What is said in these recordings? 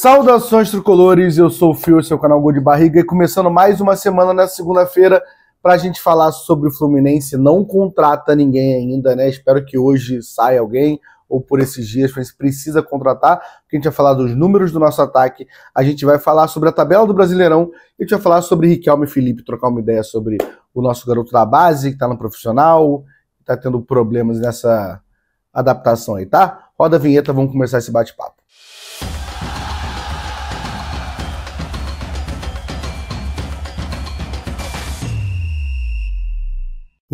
Saudações tricolores, eu sou o Fio, seu canal Gol de Barriga, e começando mais uma semana na segunda-feira para a gente falar sobre o Fluminense. Não contrata ninguém ainda, né? Espero que hoje saia alguém, ou por esses dias, a gente precisa contratar, porque a gente vai falar dos números do nosso ataque, a gente vai falar sobre a tabela do Brasileirão, e a gente vai falar sobre Riquelme e Felipe, trocar uma ideia sobre o nosso garoto da base, que está no profissional, que está tendo problemas nessa adaptação aí, tá? Roda a vinheta, vamos começar esse bate-papo.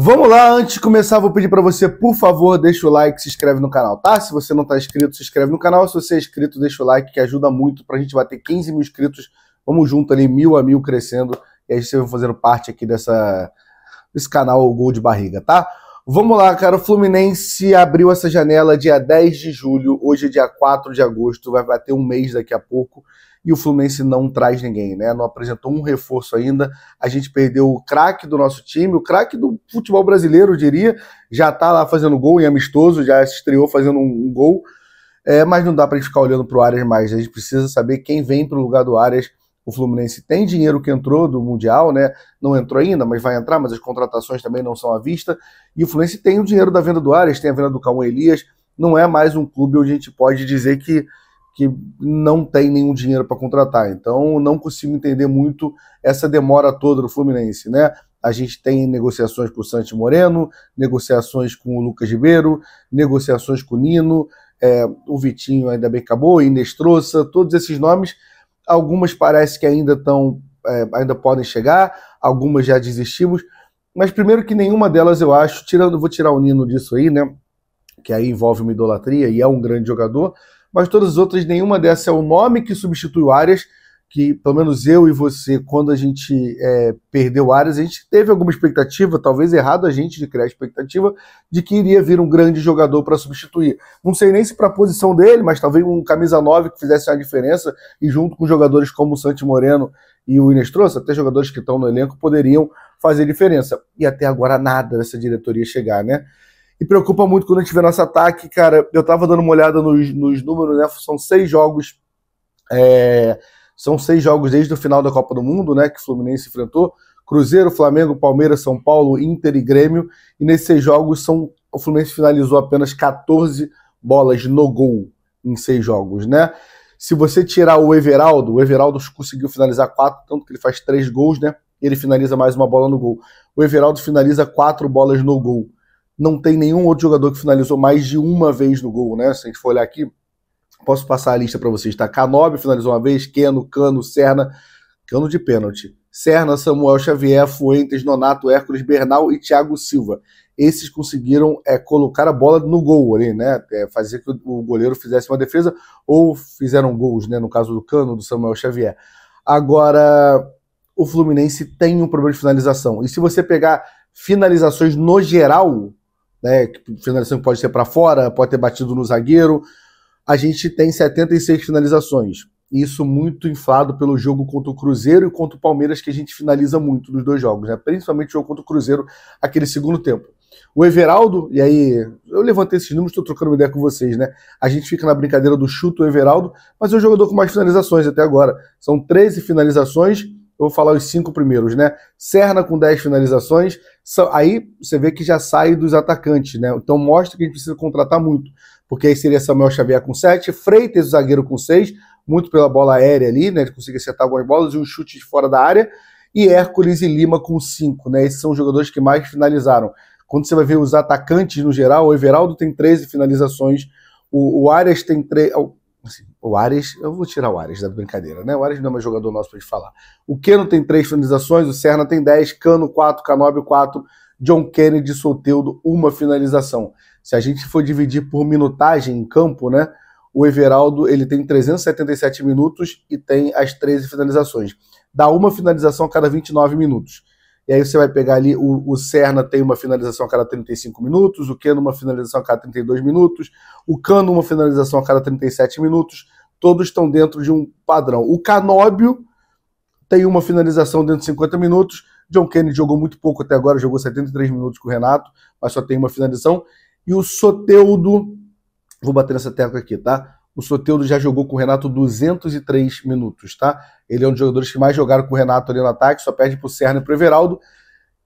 Vamos lá, antes de começar, vou pedir para você, por favor, deixa o like, se inscreve no canal, tá? Se você não está inscrito, se inscreve no canal. Se você é inscrito, deixa o like, que ajuda muito para a gente bater 15 mil inscritos. Vamos junto ali, 1000 a 1000 crescendo. E aí vocês vão fazendo parte aqui desse canal Gol de Barriga, tá? Vamos lá, cara. O Fluminense abriu essa janela dia 10 de julho. Hoje é dia 4 de agosto. Vai bater um mês daqui a pouco. E o Fluminense não traz ninguém, né? Não apresentou um reforço ainda. A gente perdeu o craque do nosso time, o craque do futebol brasileiro, eu diria. Já tá lá fazendo gol em amistoso, já se estreou fazendo um gol. Mas não dá pra gente ficar olhando pro Arias mais. A gente precisa saber quem vem pro lugar do Arias. O Fluminense tem dinheiro que entrou do Mundial, né? Não entrou ainda, mas vai entrar, mas as contratações também não são à vista. E o Fluminense tem o dinheiro da venda do Arias, tem a venda do Cauã Elias. Não é mais um clube onde a gente pode dizer que não tem nenhum dinheiro para contratar. Então, não consigo entender muito essa demora toda do Fluminense, né? A gente tem negociações com o Santi Moreno, negociações com o Lucas Ribeiro, negociações com o Nino, o Vitinho ainda bem acabou, Inestrosa, todos esses nomes. Algumas parece que ainda podem chegar, algumas já desistimos, mas primeiro que nenhuma delas eu acho, vou tirar o Nino disso aí, né? Que aí envolve uma idolatria e é um grande jogador, mas todas as outras, nenhuma dessas é o nome que substitui o Arias, que pelo menos eu e você, quando a gente perdeu o Arias, a gente teve alguma expectativa, talvez errado a gente de criar a expectativa de que iria vir um grande jogador para substituir. Não sei nem se para a posição dele, mas talvez um camisa 9 que fizesse uma diferença, e junto com jogadores como o Santi Moreno e o Inestrosa, até jogadores que estão no elenco, poderiam fazer diferença. E até agora nada dessa diretoria chegar, né? E preocupa muito quando a gente vê nosso ataque, cara. Eu tava dando uma olhada nos números, né? São 6 jogos. São 6 jogos desde o final da Copa do Mundo, né? Que o Fluminense enfrentou. Cruzeiro, Flamengo, Palmeiras, São Paulo, Inter e Grêmio. E nesses 6 jogos, o Fluminense finalizou apenas 14 bolas no gol em 6 jogos, né? Se você tirar o Everaldo conseguiu finalizar 4, tanto que ele faz 3 gols, né? Ele finaliza mais uma bola no gol. O Everaldo finaliza 4 bolas no gol. Não tem nenhum outro jogador que finalizou mais de uma vez no gol, né? Se a gente for olhar aqui, posso passar a lista para vocês, tá? Canobi finalizou uma vez, Keno, Cano, Serna, Cano de pênalti, Serna, Samuel Xavier, Fuentes, Nonato, Hércules, Bernal e Thiago Silva. Esses conseguiram colocar a bola no gol ali, né? Fazer que o goleiro fizesse uma defesa, ou fizeram gols, né? No caso do Cano, do Samuel Xavier. Agora, o Fluminense tem um problema de finalização. E se você pegar finalizações no geral, né, finalização que pode ser para fora, pode ter batido no zagueiro, a gente tem 76 finalizações. Isso muito inflado pelo jogo contra o Cruzeiro e contra o Palmeiras, que a gente finaliza muito nos 2 jogos, né? Principalmente o jogo contra o Cruzeiro, aquele segundo tempo. O Everaldo, e aí eu levantei esses números, estou trocando uma ideia com vocês, né? A gente fica na brincadeira do chuto o Everaldo, mas é o jogador com mais finalizações até agora. São 13 finalizações. Eu vou falar os 5 primeiros, né? Serna com 10 finalizações. Aí você vê que já sai dos atacantes, né? Então mostra que a gente precisa contratar muito. Porque aí seria Samuel Xavier com 7, Freitas, o zagueiro, com 6, muito pela bola aérea ali, né? Ele conseguir acertar algumas bolas e um chute de fora da área. E Hércules e Lima com 5, né? Esses são os jogadores que mais finalizaram. Quando você vai ver os atacantes no geral, o Everaldo tem 13 finalizações, o Arias tem 3. Assim, o Arias, eu vou tirar o Arias da brincadeira, né? O Arias não é mais jogador nosso pra gente falar. O Keno tem 3 finalizações, o Serna tem 10, Cano 4, Canobi 4, John Kennedy, Soteldo, 1 finalização. Se a gente for dividir por minutagem em campo, né? O Everaldo, ele tem 377 minutos e tem as 13 finalizações. Dá 1 finalização a cada 29 minutos. E aí você vai pegar ali, o Serna tem 1 finalização a cada 35 minutos, o Keno 1 finalização a cada 32 minutos, o Cano 1 finalização a cada 37 minutos, todos estão dentro de um padrão. O Canóbio tem 1 finalização dentro de 50 minutos, John Kennedy jogou muito pouco até agora, jogou 73 minutos com o Renato, mas só tem 1 finalização, e o Soteldo, vou bater nessa tecla aqui, tá? O Soteldo já jogou com o Renato 203 minutos, tá? Ele é um dos jogadores que mais jogaram com o Renato ali no ataque, só perde pro Serna e pro Everaldo.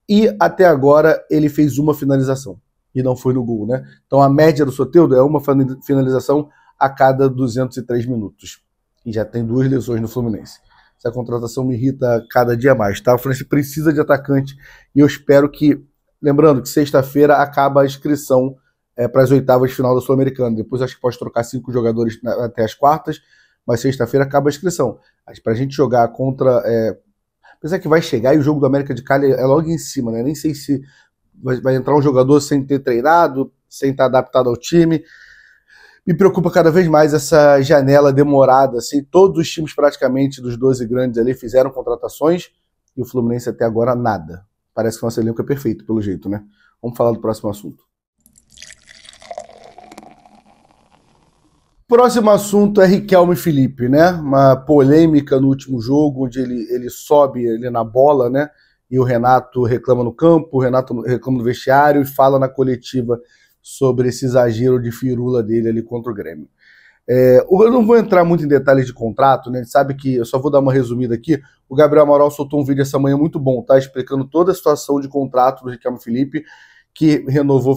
E até agora ele fez uma finalização. E não foi no gol, né? Então a média do Soteldo é uma finalização a cada 203 minutos. E já tem 2 lesões no Fluminense. Essa contratação me irrita cada dia mais, tá? O Fluminense precisa de atacante e eu espero que... Lembrando que sexta-feira acaba a inscrição para as oitavas de final da Sul-Americana. Depois acho que pode trocar 5 jogadores até as quartas, mas sexta-feira acaba a inscrição. Para a gente jogar contra... apesar que vai chegar e o jogo do América de Cali é logo em cima, né? Nem sei se vai entrar um jogador sem ter treinado, sem estar adaptado ao time. Me preocupa cada vez mais essa janela demorada, assim, todos os times praticamente dos 12 grandes ali fizeram contratações e o Fluminense até agora nada. Parece que o nosso elenco é perfeito, pelo jeito, né? Vamos falar do próximo assunto. Próximo assunto é Riquelme e Felipe, né? Uma polêmica no último jogo, onde ele sobe ali na bola, né? E o Renato reclama no campo, o Renato reclama no vestiário e fala na coletiva sobre esse exagero de firula dele ali contra o Grêmio. Eu não vou entrar muito em detalhes de contrato, né? A gente sabe que, eu só vou dar uma resumida aqui, o Gabriel Amaral soltou um vídeo essa manhã muito bom, tá? Explicando toda a situação de contrato do Riquelme e Felipe, que renovou,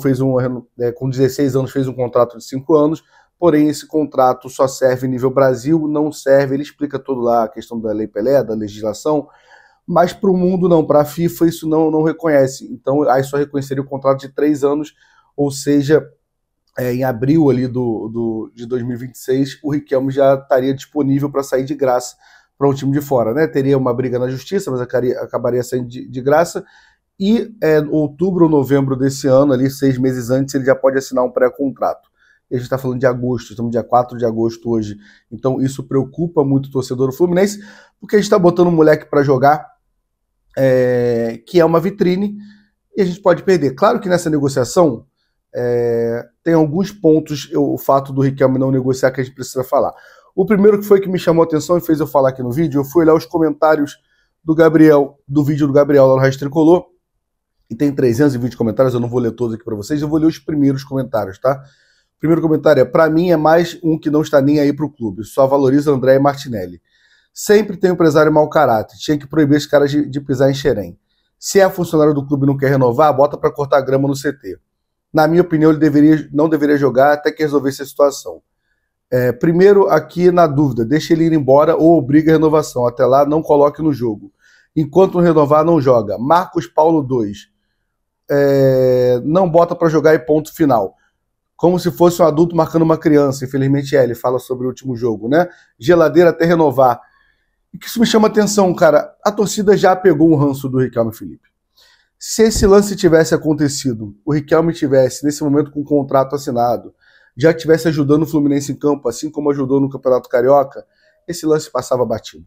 com 16 anos, fez um contrato de 5 anos, porém esse contrato só serve nível Brasil, não serve, ele explica tudo lá, a questão da Lei Pelé, da legislação, mas para o mundo não, para a FIFA isso não reconhece, então aí só reconheceria o contrato de 3 anos, ou seja, em abril ali de 2026, o Riquelme já estaria disponível para sair de graça para um time de fora, né? Teria uma briga na justiça, mas acabaria saindo de graça, e outubro ou novembro desse ano, ali 6 meses antes, ele já pode assinar um pré-contrato. E a gente está falando de agosto, estamos dia 4 de agosto hoje, então isso preocupa muito o torcedor do Fluminense, porque a gente está botando um moleque para jogar, que é uma vitrine, e a gente pode perder. Claro que nessa negociação tem alguns pontos, o fato do Riquelme não negociar, que a gente precisa falar. O primeiro que foi que me chamou a atenção e fez eu falar aqui no vídeo, eu fui olhar os comentários do vídeo do Gabriel lá no Rádio Tricolor, e tem 320 comentários, eu não vou ler todos aqui para vocês, eu vou ler os primeiros comentários, tá? O primeiro comentário pra mim é mais um que não está nem aí pro clube, só valoriza André e Martinelli. Sempre tem um empresário mau caráter, tinha que proibir os caras de pisar em xerém. Se é funcionário do clube e não quer renovar, bota para cortar grama no CT. Na minha opinião, ele não deveria jogar até que resolvesse a situação. Primeiro, aqui na dúvida, deixa ele ir embora ou obriga a renovação. Até lá, não coloque no jogo. Enquanto não renovar, não joga. Marcos Paulo 2. Não bota para jogar e ponto final. Como se fosse um adulto marcando uma criança. Infelizmente ele fala sobre o último jogo, né? Geladeira até renovar. E que isso me chama atenção, cara. A torcida já pegou um ranço do Riquelme e Felipe. Se esse lance tivesse acontecido, o Riquelme tivesse, nesse momento, com um contrato assinado, já estivesse ajudando o Fluminense em campo, assim como ajudou no Campeonato Carioca, esse lance passava batido.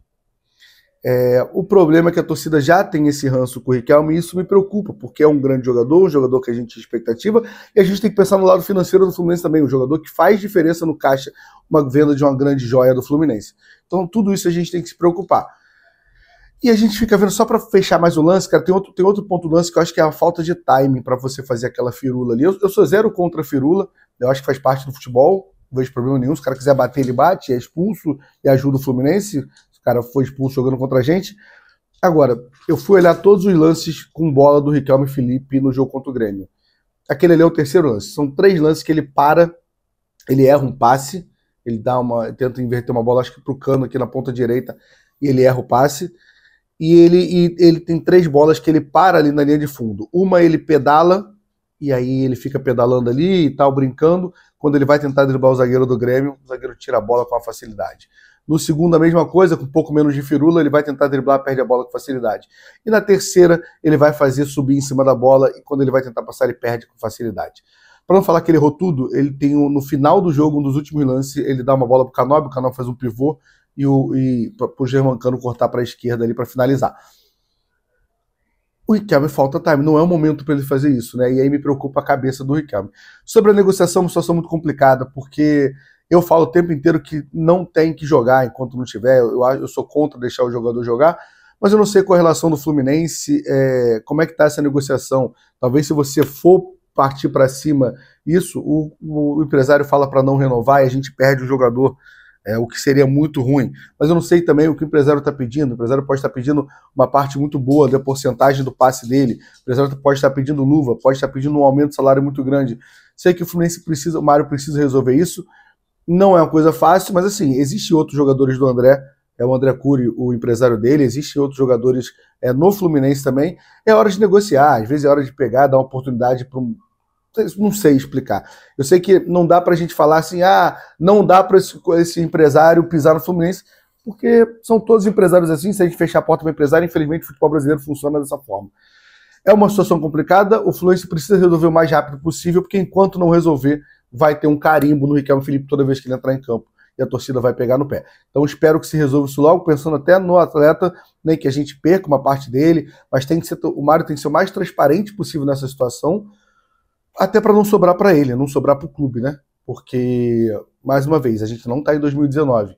O problema é que a torcida já tem esse ranço com o Riquelme e isso me preocupa, porque é um grande jogador, um jogador que a gente tinha expectativa, e a gente tem que pensar no lado financeiro do Fluminense também, um jogador que faz diferença no caixa, uma venda de uma grande joia do Fluminense. Então tudo isso a gente tem que se preocupar. E a gente fica vendo, só para fechar mais o lance, cara, tem outro ponto do lance que eu acho que é a falta de timing para você fazer aquela firula ali. Eu sou zero contra a firula, eu acho que faz parte do futebol, não vejo problema nenhum. Se o cara quiser bater, ele bate, é expulso e ajuda o Fluminense. Se o cara foi expulso jogando contra a gente. Agora, eu fui olhar todos os lances com bola do Riquelme e Felipe no jogo contra o Grêmio. Aquele ali é o terceiro lance. São 3 lances que ele para, ele erra um passe, ele tenta inverter uma bola, acho que pro Cano aqui na ponta direita, e ele erra o passe. E ele tem 3 bolas que ele para ali na linha de fundo. Uma ele pedala, e aí ele fica pedalando ali e tal, brincando. Quando ele vai tentar driblar o zagueiro do Grêmio, o zagueiro tira a bola com uma facilidade. No segundo, a mesma coisa, com um pouco menos de firula, ele vai tentar driblar, perde a bola com facilidade. E na terceira, ele vai fazer subir em cima da bola, e quando ele vai tentar passar, ele perde com facilidade. Para não falar que ele errou tudo, ele tem no final do jogo, um dos últimos lances, ele dá uma bola pro Canobi, o Canobi faz um pivô, e pro Germancano cortar para a esquerda ali para finalizar. O Riquelme falta time, não é o momento para ele fazer isso, né? E aí me preocupa a cabeça do Riquelme. Sobre a negociação, uma situação muito complicada, porque eu falo o tempo inteiro que não tem que jogar enquanto não tiver. Eu sou contra deixar o jogador jogar, mas eu não sei qual a relação do Fluminense, como é que tá essa negociação. Talvez se você for partir para cima isso, o empresário fala para não renovar e a gente perde o jogador, o que seria muito ruim. Mas eu não sei também o que o empresário está pedindo. O empresário pode estar pedindo uma parte muito boa da porcentagem do passe dele. O empresário pode estar pedindo luva, pode estar pedindo um aumento de salário muito grande. Sei que o Fluminense precisa, o Mário precisa resolver isso. Não é uma coisa fácil, mas assim, existem outros jogadores do André, o André Cury, o empresário dele, existem outros jogadores no Fluminense também. É hora de negociar, às vezes é hora de pegar, dar uma oportunidade para um... Não sei explicar. Eu sei que não dá pra gente falar assim, não dá para esse empresário pisar no Fluminense, porque são todos empresários assim. Se a gente fechar a porta para o empresário, infelizmente o futebol brasileiro funciona dessa forma. É uma situação complicada, o Fluminense precisa resolver o mais rápido possível, porque enquanto não resolver, vai ter um carimbo no Riquelme Felipe toda vez que ele entrar em campo, e a torcida vai pegar no pé. Então espero que se resolva isso logo, pensando até no atleta, nem que a gente perca uma parte dele, mas o Mário tem que ser o mais transparente possível nessa situação, até para não sobrar para ele, não sobrar para o clube, né? Porque, mais uma vez, a gente não está em 2019,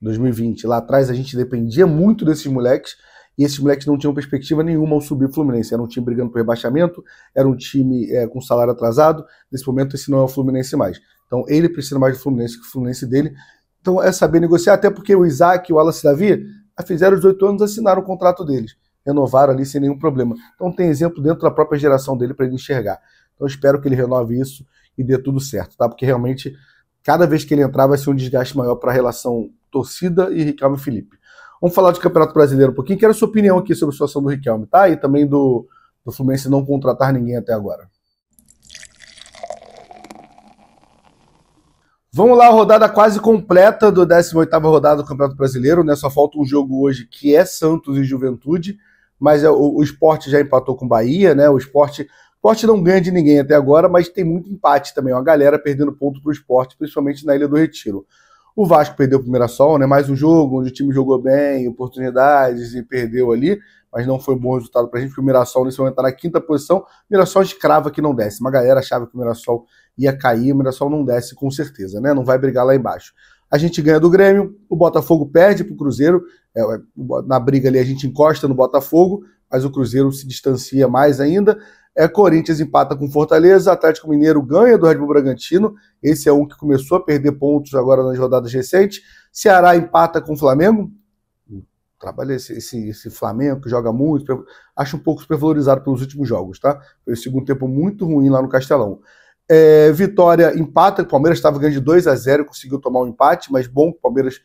2020. Lá atrás a gente dependia muito desses moleques, e esses moleques não tinham perspectiva nenhuma ao subir o Fluminense. Era um time brigando por rebaixamento, era um time com salário atrasado. Nesse momento esse não é o Fluminense mais. Então ele precisa mais do Fluminense que o Fluminense dele. Então é saber negociar, até porque o Isaac e o Wallace Davi fizeram 18 anos, assinaram o contrato deles. Renovaram ali sem nenhum problema. Então tem exemplo dentro da própria geração dele para ele enxergar. Então eu espero que ele renove isso e dê tudo certo, tá? Porque realmente, cada vez que ele entrar vai ser um desgaste maior para a relação torcida e Riquelme e Felipe. Vamos falar de Campeonato Brasileiro um pouquinho. Quero a sua opinião aqui sobre a situação do Riquelme, tá? E também do Fluminense não contratar ninguém até agora. Vamos lá, a rodada quase completa do 18ª rodada do Campeonato Brasileiro, né? Só falta um jogo hoje que é Santos e Juventude, mas o Sport já empatou com o Bahia, né? O Sport não ganha de ninguém até agora, mas tem muito empate também. Uma galera perdendo ponto para o Sport, principalmente na Ilha do Retiro. O Vasco perdeu para o Mirassol, né? Mais um jogo onde o time jogou bem, oportunidades e perdeu ali, mas não foi um bom resultado para a gente, porque o Mirassol nesse momento está na 5ª posição. O Mirassol escrava que não desce. Uma galera achava que o Mirassol ia cair, o Mirassol não desce com certeza, né? Não vai brigar lá embaixo. A gente ganha do Grêmio, o Botafogo perde para o Cruzeiro. Na briga ali a gente encosta no Botafogo, mas o Cruzeiro se distancia mais ainda. Corinthians empata com Fortaleza, Atlético Mineiro ganha do Red Bull Bragantino, esse é um que começou a perder pontos agora nas rodadas recentes. Ceará empata com o Flamengo, trabalha esse Flamengo que joga muito, acho um pouco supervalorizado pelos últimos jogos, tá? Foi o segundo tempo muito ruim lá no Castelão. Vitória empata, o Palmeiras estava ganhando de 2-0, conseguiu tomar um empate, mas bom que o Palmeiras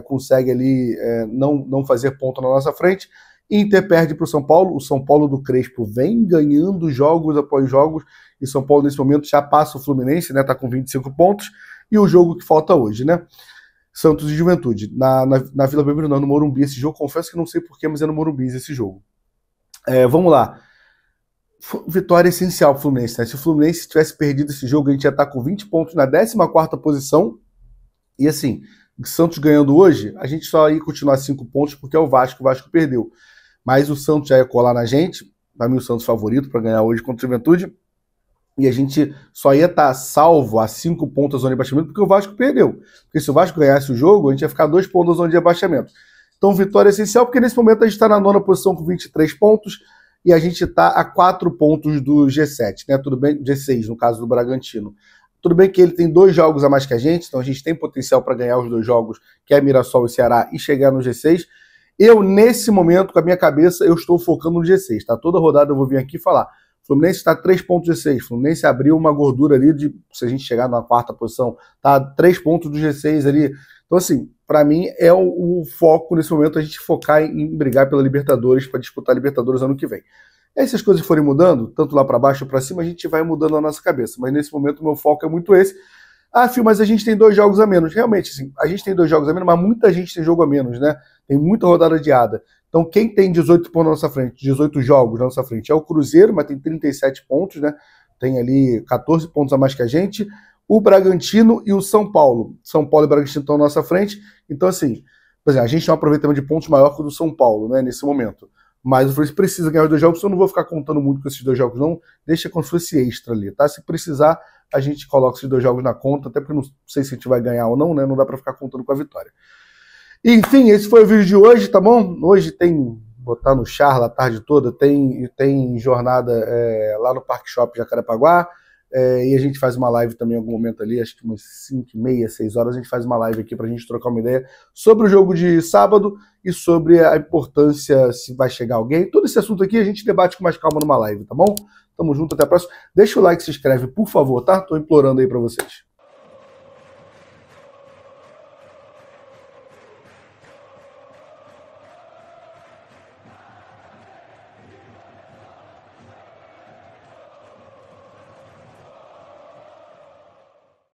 consegue ali não fazer ponto na nossa frente. Inter perde para o São Paulo do Crespo vem ganhando jogos após jogos, e São Paulo nesse momento já passa o Fluminense, né, tá com 25 pontos, e o jogo que falta hoje, né, Santos e Juventude, na Vila Belmiro, não, no Morumbi esse jogo, confesso que não sei porquê, mas é no Morumbi esse jogo. Vamos lá, vitória essencial para o Fluminense, né? Se o Fluminense tivesse perdido esse jogo, a gente ia estar com 20 pontos na 14ª posição, e assim, o Santos ganhando hoje, a gente só ia continuar 5 pontos, porque é o Vasco perdeu. Mas o Santos já ia colar na gente, para mim o Santos favorito para ganhar hoje contra o Juventude, e a gente só ia estar salvo a 5 pontos da zona de abaixamento, porque o Vasco perdeu. Porque se o Vasco ganhasse o jogo, a gente ia ficar 2 pontos da zona de abaixamento. Então vitória essencial, porque nesse momento a gente está na 9ª posição com 23 pontos, e a gente está a 4 pontos do G7, né? Tudo bem, G6 no caso do Bragantino. Tudo bem que ele tem 2 jogos a mais que a gente, então a gente tem potencial para ganhar os 2 jogos, que é Mirassol e Ceará, e chegar no G6. Eu, nesse momento, com a minha cabeça, eu estou focando no G6, tá? Toda rodada eu vou vir aqui falar. Fluminense está 3 pontos do G6. Fluminense abriu uma gordura ali de, se a gente chegar na 4ª posição, tá 3 pontos do G6 ali. Então, assim, para mim é o foco nesse momento, a gente focar em brigar pela Libertadores, para disputar a Libertadores ano que vem. E aí, se as coisas forem mudando, tanto lá para baixo ou para cima, a gente vai mudando a nossa cabeça. Mas nesse momento o meu foco é muito esse. Fio, mas a gente tem 2 jogos a menos. Realmente, assim, a gente tem 2 jogos a menos, mas muita gente tem jogo a menos, né? Tem muita rodada adiada. Então, quem tem 18 pontos na nossa frente, 18 jogos na nossa frente, é o Cruzeiro, mas tem 37 pontos, né? Tem ali 14 pontos a mais que a gente. O Bragantino e o São Paulo. São Paulo e Bragantino estão na nossa frente. Então, assim, por exemplo, a gente tem um aproveitamento de pontos maior que o do São Paulo, né? Nesse momento. Mas o Fluminense precisa ganhar os 2 jogos, então eu não vou ficar contando muito com esses 2 jogos, não. Deixa como se fosse extra ali, tá? Se precisar, a gente coloca esses 2 jogos na conta, até porque não sei se a gente vai ganhar ou não, né? Não dá pra ficar contando com a vitória. Enfim, esse foi o vídeo de hoje, tá bom? Hoje tem botar no Charla a tarde toda, tem jornada lá no Parque Shopping Jacarepaguá, e a gente faz uma live também em algum momento ali, acho que umas 5h30, 6 horas, a gente faz uma live aqui pra gente trocar uma ideia sobre o jogo de sábado e sobre a importância, se vai chegar alguém. Todo esse assunto aqui a gente debate com mais calma numa live, tá bom? Tamo junto, até a próxima. Deixa o like, se inscreve, por favor, tá? Tô implorando aí pra vocês.